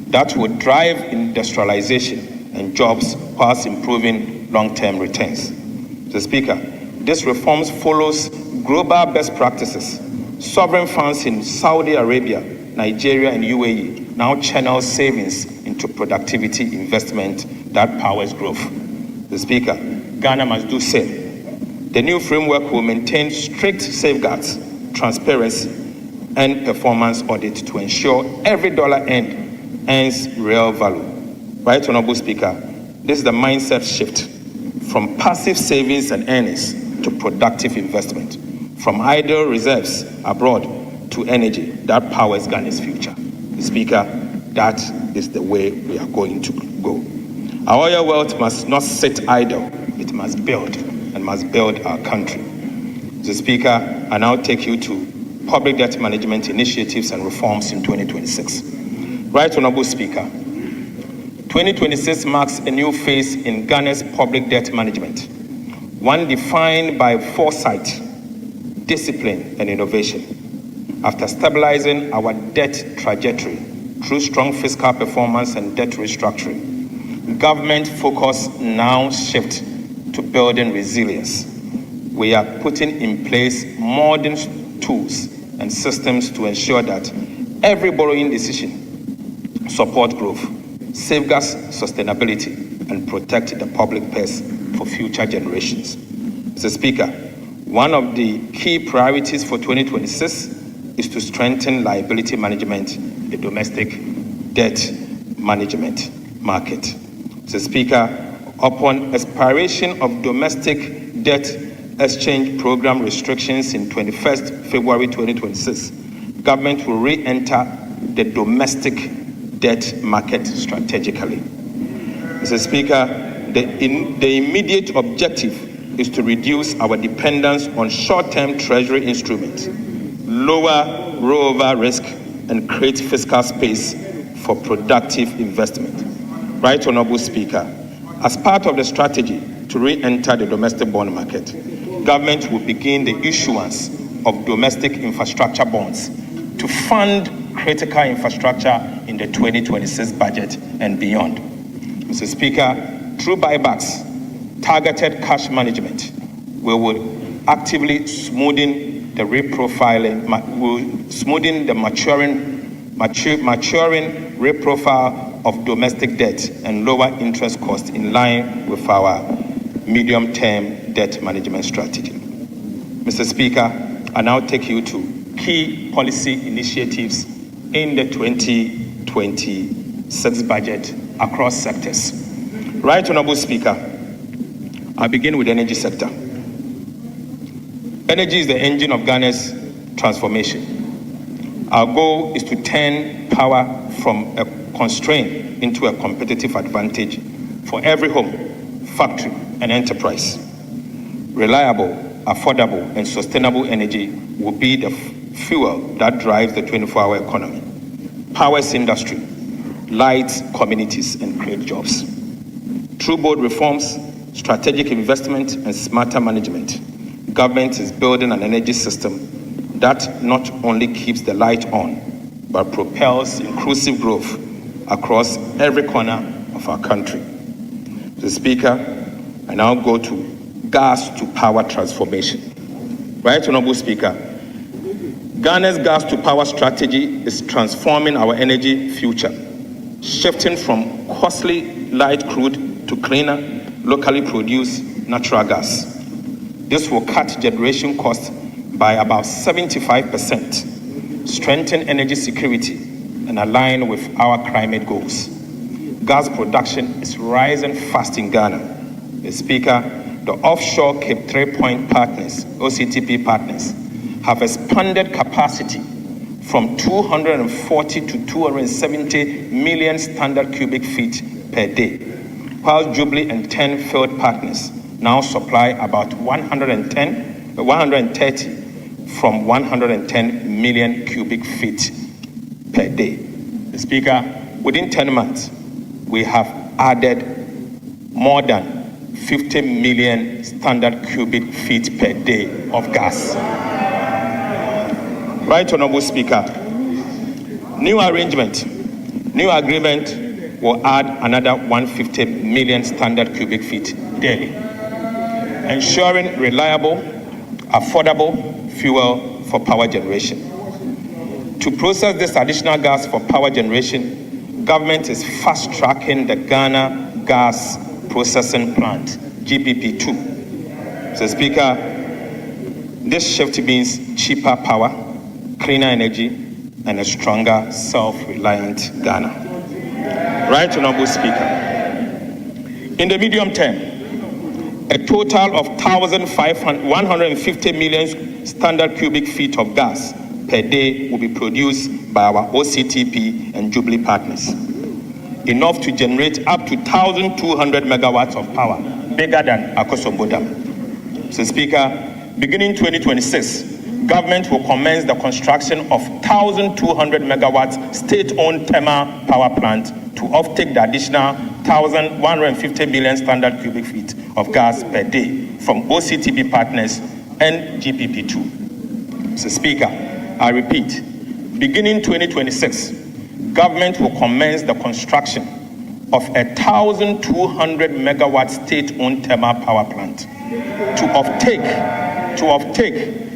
that will drive industrialization and jobs whilst improving long-term returns. Mr. Speaker, this reform follows global best practices. Sovereign funds in Saudi Arabia, Nigeria, and UAE now channel savings into productivity investment that powers growth. Mr. Speaker, Ghana must do same. The new framework will maintain strict safeguards, transparency, and performance audit to ensure every dollar earned earns real value. Right Honorable Speaker, this is the mindset shift from passive savings and earnings to productive investment, from idle reserves abroad to energy that powers Ghana's future. Speaker, that is the way we are going to go. Our oil wealth must not sit idle. It must build and must build our country. Mr. Speaker, I now take you to public debt management initiatives and reforms in 2026. Right Honorable Speaker, 2026 marks a new phase in Ghana's public debt management, one defined by foresight, discipline, and innovation. After stabilizing our debt trajectory through strong fiscal performance and debt restructuring, government focus now shifts to building resilience. We are putting in place modern tools and systems to ensure that every borrowing decision supports growth, safeguards sustainability, and protect the public purse for future generations. Mr. Speaker, one of the key priorities for 2026 is to strengthen liability management in the domestic debt management market. Mr. Speaker, Upon expiration of domestic debt exchange program restrictions in 21st February 2026, government will re-enter the domestic debt market strategically. Mr. Speaker, the immediate objective is to reduce our dependence on short-term treasury instruments, lower rollover risk, and create fiscal space for productive investment. Right Honorable Speaker, as part of the strategy to re-enter the domestic bond market, government will begin the issuance of domestic infrastructure bonds to fund critical infrastructure in the 2026 budget and beyond. Mr. Speaker, through buybacks, targeted cash management, we will actively smoothing the maturing reprofile of domestic debt and lower interest costs in line with our medium-term debt management strategy. Mr. Speaker, I now take you to key policy initiatives in the 2026 budget across sectors. Right Honorable Speaker, I begin with the energy sector. Energy is the engine of Ghana's transformation. Our goal is to turn power from a constraint into a competitive advantage for every home, factory, and enterprise. Reliable, affordable, and sustainable energy will be the fuel that drives the 24-hour economy, powers industry, lights communities, and creates jobs. Through bold reforms, strategic investment, and smarter management, government is building an energy system that not only keeps the light on, but propels inclusive growth across every corner of our country. Mr. Speaker, I now go to gas to power transformation. Right Honorable Speaker, Ghana's gas to power strategy is transforming our energy future, shifting from costly light crude to cleaner, locally produced natural gas. This will cut generation costs by about 75%, strengthen energy security, and align with our climate goals. Gas production is rising fast in Ghana. Mr. Speaker, the offshore Cape 3 Point partners, OCTP partners, have expanded capacity from 240 to 270 million standard cubic feet per day, while Jubilee and 10 field partners now supply about 130 from 110 million cubic feet per day. Mr. Speaker, within 10 months, we have added more than 50 million standard cubic feet per day of gas. Right Honorable Speaker, new agreement will add another 150 million standard cubic feet daily, ensuring reliable, affordable fuel for power generation. To process this additional gas for power generation, government is fast-tracking the Ghana Gas Processing Plant, GPP2. Mr. Speaker, this shift means cheaper power, cleaner energy, and a stronger, self-reliant Ghana. Right Honorable Speaker, in the medium term, a total of 150 million standard cubic feet of gas per day will be produced by our OCTP and Jubilee partners, enough to generate up to 1,200 megawatts of power, bigger than Akosombo Dam. Mr. Speaker, beginning 2026, government will commence the construction of 1,200 megawatts state-owned thermal power plant to offtake the additional 1,150 million standard cubic feet of gas per day from OCTP partners and GPP2. Mr. Speaker, I repeat, beginning 2026, government will commence the construction of a 1,200 megawatt state-owned thermal power plant to offtake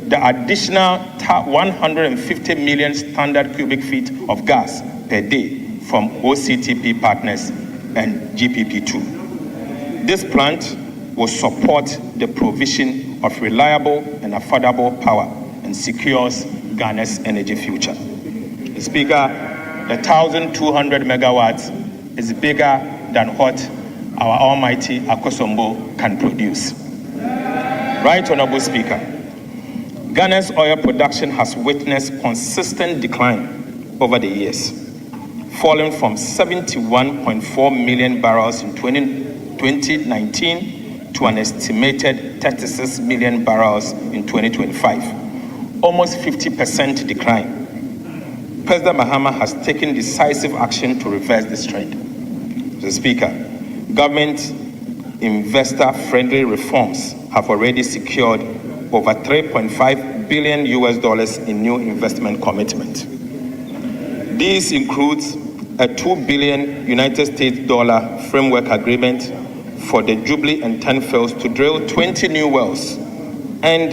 the additional 150 million standard cubic feet of gas per day from OCTP partners and GPP2. This plant will support the provision of reliable and affordable power and secures Ghana's energy future. Mr. Speaker, the 1,200 megawatts is bigger than what our almighty Akosombo can produce. Right, Honorable Speaker, Ghana's oil production has witnessed consistent decline over the years, falling from 71.4 million barrels in 2019 to an estimated 36 million barrels in 2025, almost 50% decline. President Mahama has taken decisive action to reverse this trend. Mr. Speaker, government investor-friendly reforms have already secured over $3.5 billion in new investment commitment. These includes a $2 billion United States framework agreement for the Jubilee and 10 fields to drill 20 new wells, and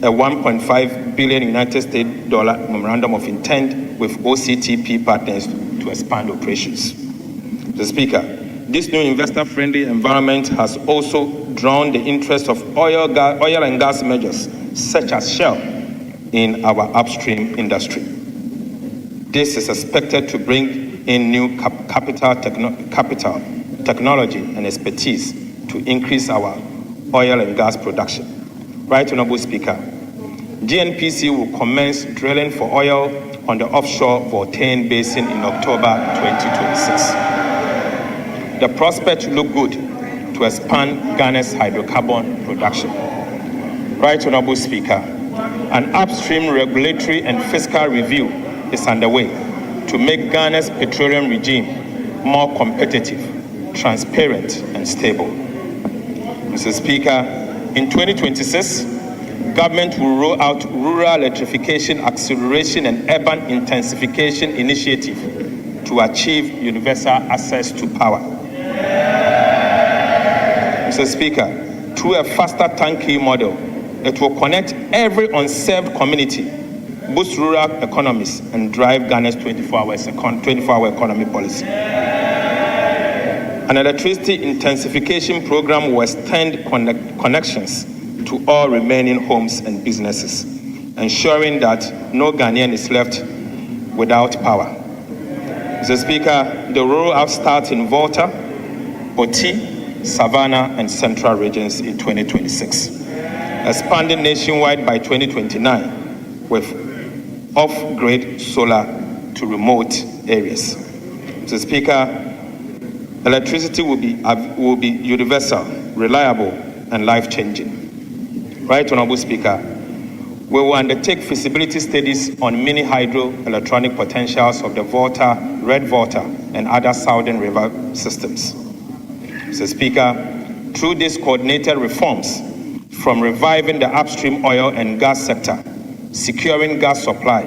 a $1.5 billion United States memorandum of intent with OCTP partners to expand operations. Mr. Speaker, this new investor-friendly environment has also drawn the interest of oil and gas majors such as Shell in our upstream industry. This is expected to bring in new capital, technology, and expertise to increase our oil and gas production. Right, Honorable Speaker, GNPC will commence drilling for oil on the offshore Voltaire Basin in October 2026. The prospects look good to expand Ghana's hydrocarbon production. Right, Honorable Speaker, an upstream regulatory and fiscal review is underway to make Ghana's petroleum regime more competitive, transparent, and stable. Mr. Speaker, in 2026, government will roll out Rural Electrification Acceleration and Urban Intensification Initiative to achieve universal access to power. Mr. Speaker, through a faster turnkey model, it will connect every unserved community, boost rural economies, and drive Ghana's 24-hour economy policy. An electricity intensification program will extend connections to all remaining homes and businesses, ensuring that no Ghanaian is left without power. Mr. Speaker, the rollout starts in Volta, Oti, Savannah, and Central regions in 2026, expanding nationwide by 2029 with off-grid solar to remote areas. Mr. Speaker, electricity will be universal, reliable, and life-changing. Right, Honorable Speaker, we will undertake feasibility studies on mini hydroelectronic potentials of the Volta, Red Volta, and other southern river systems. Mr. Speaker, through these coordinated reforms, from reviving the upstream oil and gas sector, securing gas supply,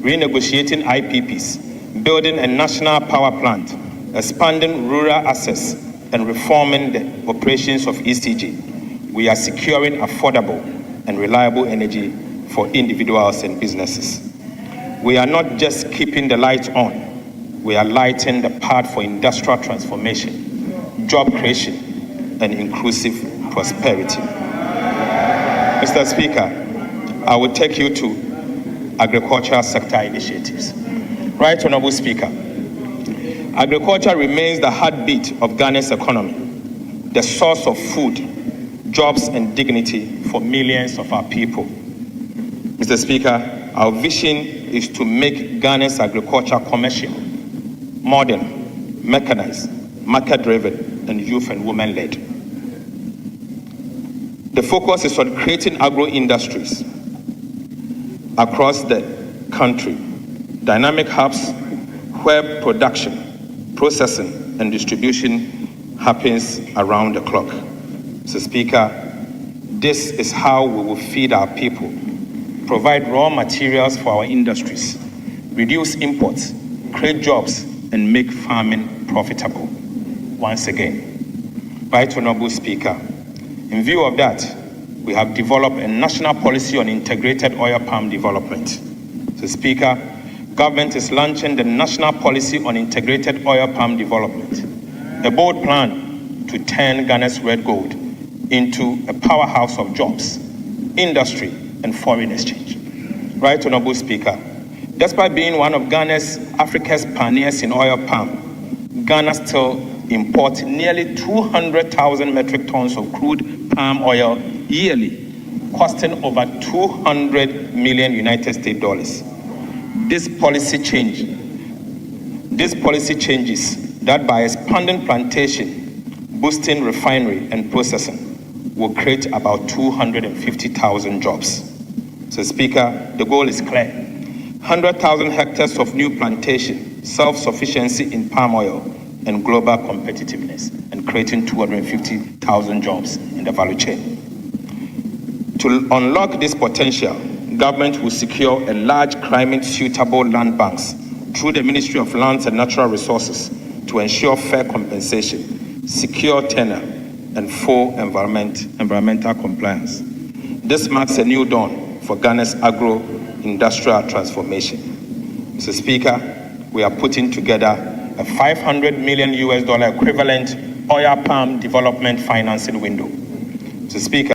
renegotiating IPPs, building a national power plant, expanding rural access, and reforming the operations of ECG, we are securing affordable and reliable energy for individuals and businesses. We are not just keeping the lights on, we are lighting the path for industrial transformation, job creation, and inclusive prosperity. Mr. Speaker, I will take you to agricultural sector initiatives. Right, Honorable Speaker, agriculture remains the heartbeat of Ghana's economy, the source of food, jobs, and dignity for millions of our people. Mr. Speaker, our vision is to make Ghana's agriculture commercial, modern, mechanized, market-driven, and youth and women-led. The focus is on creating agro-industries across the country, dynamic hubs where production, processing, and distribution happens around the clock. Mr. Speaker, this is how we will feed our people, provide raw materials for our industries, reduce imports, create jobs, and make farming profitable. Once again, Right Honorable Speaker, in view of that, we have developed a national policy on integrated oil palm development. Mr. Speaker, government is launching the National Policy on Integrated Oil Palm Development, a bold plan to turn Ghana's red gold into a powerhouse of jobs, industry, and foreign exchange. Right Honorable Speaker, despite being one of Africa's pioneers in oil palm, Ghana still import nearly 200,000 metric tons of crude palm oil yearly, costing over 200 million United States dollars. This policy changes that by expanding plantation, boosting refinery and processing, will create about 250,000 jobs. So, Speaker, the goal is clear. 100,000 hectares of new plantation, self-sufficiency in palm oil, and global competitiveness, and creating 250,000 jobs in the value chain. To unlock this potential, government will secure a large climate-suitable land banks through the Ministry of Lands and Natural Resources to ensure fair compensation, secure tenure, and full environmental compliance. This marks a new dawn for Ghana's agro-industrial transformation. Mr. Speaker, we are putting together a $500 million equivalent oil palm development financing window. Mr. Speaker,